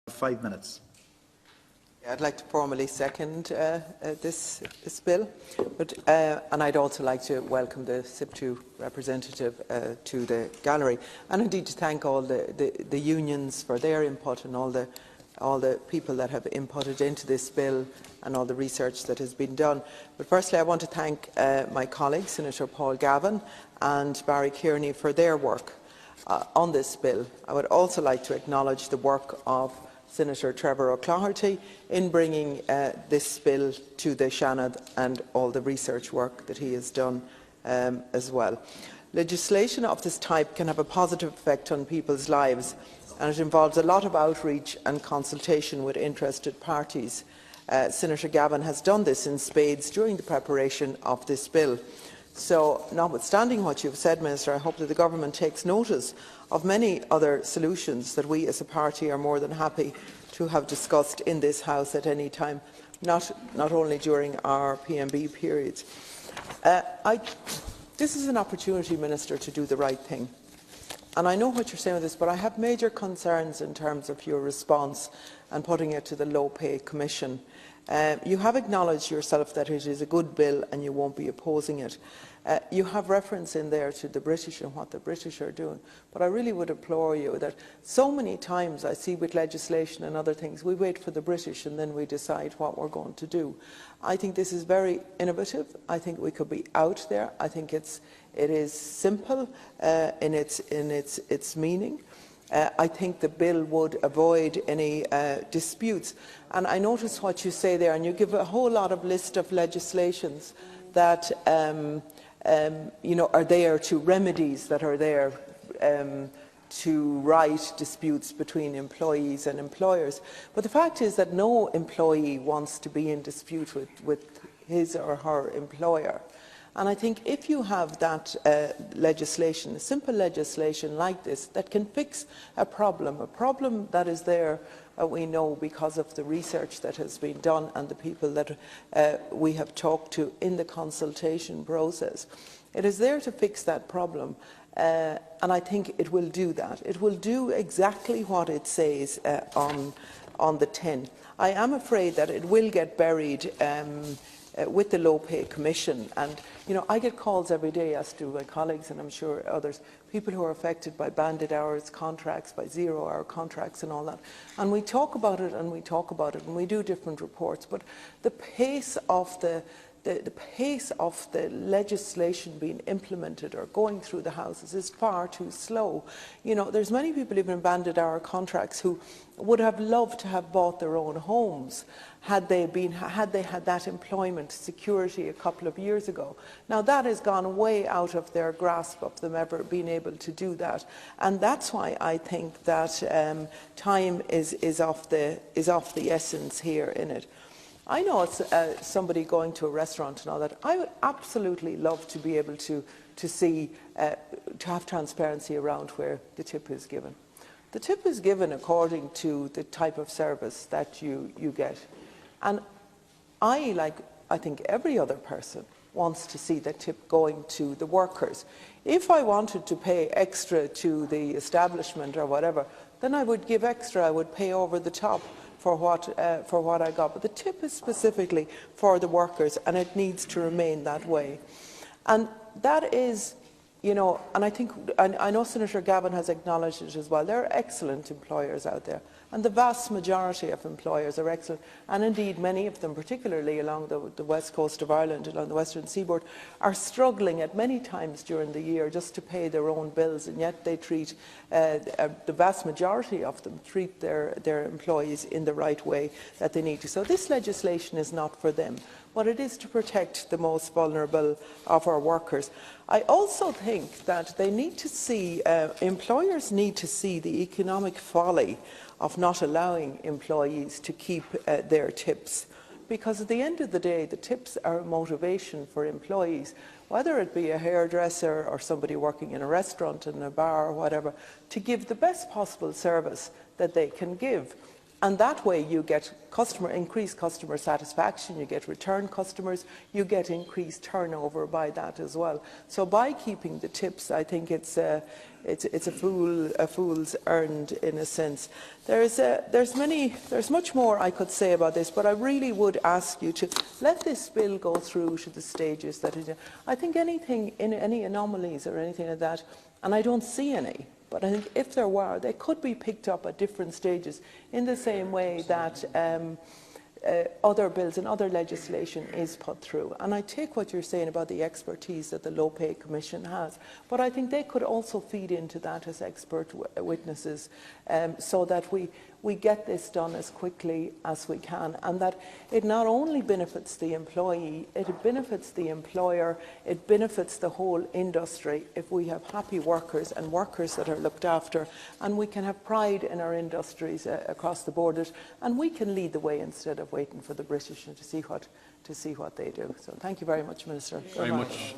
5 minutes. I'd like to formally second this bill, and I'd also like to welcome the SIP2 representative to the gallery, and indeed to thank all the unions for their input and all the people that have inputted into this bill and all the research that has been done. But firstly, I want to thank my colleagues, Senator Paul Gavin and Barry Kearney, for their work on this bill. I would also like to acknowledge the work of Senator Trevor O'Claherty in bringing this bill to the Seanad and all the research work that he has done as well. Legislation of this type can have a positive effect on people's lives, and it involves a lot of outreach and consultation with interested parties. Senator Gavin has done this in spades during the preparation of this bill. So, notwithstanding what you have said, Minister, I hope that the Government takes notice of many other solutions that we as a party are more than happy to have discussed in this House at any time, not only during our PMB periods. This is an opportunity, Minister, to do the right thing. And I know what you're saying with this, but I have major concerns in terms of your response and putting it to the Low Pay Commission. You have acknowledged yourself that it is a good bill and you won't be opposing it. You have reference in there to the British and what the British are doing, but I really would implore you that so many times I see with legislation and other things, we wait for the British and then we decide what we're going to do. I think this is very innovative. I think we could be out there. I think it is simple in its meaning. I think the bill would avoid any disputes. And I notice what you say there, and you give a whole lot of list of legislations that are there to remedies that are there to right disputes between employees and employers. But the fact is that no employee wants to be in dispute with his or her employer. And I think if you have that legislation, a simple legislation like this, that can fix a problem that is there, we know because of the research that has been done and the people that we have talked to in the consultation process. It is there to fix that problem, and I think it will do that. It will do exactly what it says on the tin. I am afraid that it will get buried with the Low Pay Commission, and I get calls every day, as do my colleagues and I'm sure others, people who are affected by banded hours contracts, by 0-hour contracts and all that, and we talk about it and we talk about it and we do different reports, but the pace of the legislation being implemented or going through the houses is far too slow. There's many people even in banded hour contracts who would have loved to have bought their own homes had they had that employment security a couple of years ago. Now that has gone way out of their grasp of them ever being able to do that, and that's why I think that time is of the essence here in it. I know it's somebody going to a restaurant and all that. I would absolutely love to be able to see, to have transparency around where the tip is given. The tip is given according to the type of service that you get. And I think every other person, wants to see that tip going to the workers. If I wanted to pay extra to the establishment or whatever, then I would give extra. I would pay over the top for what I got. But the tip is specifically for the workers, and it needs to remain that way. And that is, and I know Senator Gavin has acknowledged it as well. There are excellent employers out there, and the vast majority of employers are excellent, and indeed many of them, particularly along the west coast of Ireland, along the western seaboard, are struggling at many times during the year just to pay their own bills, and yet they treat, the vast majority of them treat their employees in the right way that they need to. So this legislation is not for them, but it is to protect the most vulnerable of our workers. I also think that they need to see, employers need to see the economic folly of not allowing employees to keep their tips, because at the end of the day the tips are a motivation for employees, whether it be a hairdresser or somebody working in a restaurant, in a bar or whatever, to give the best possible service that they can give. And that way you get increased customer satisfaction, you get return customers, you get increased turnover by that as well. So by keeping the tips, I think it's a fool's errand in a sense. There's much more I could say about this, but I really would ask you to let this bill go through to the stages that it. I think any anomalies or anything like that, and I don't see any. But I think if there were, they could be picked up at different stages in the same way that other bills and other legislation is put through. And I take what you're saying about the expertise that the Low Pay Commission has, but I think they could also feed into that as expert witnesses so that we get this done as quickly as we can, and that it not only benefits the employee, it benefits the employer, it benefits the whole industry if we have happy workers and workers that are looked after, and we can have pride in our industries across the borders, and we can lead the way instead of waiting for the British to see what they do. So thank you very much, Minister. Very much.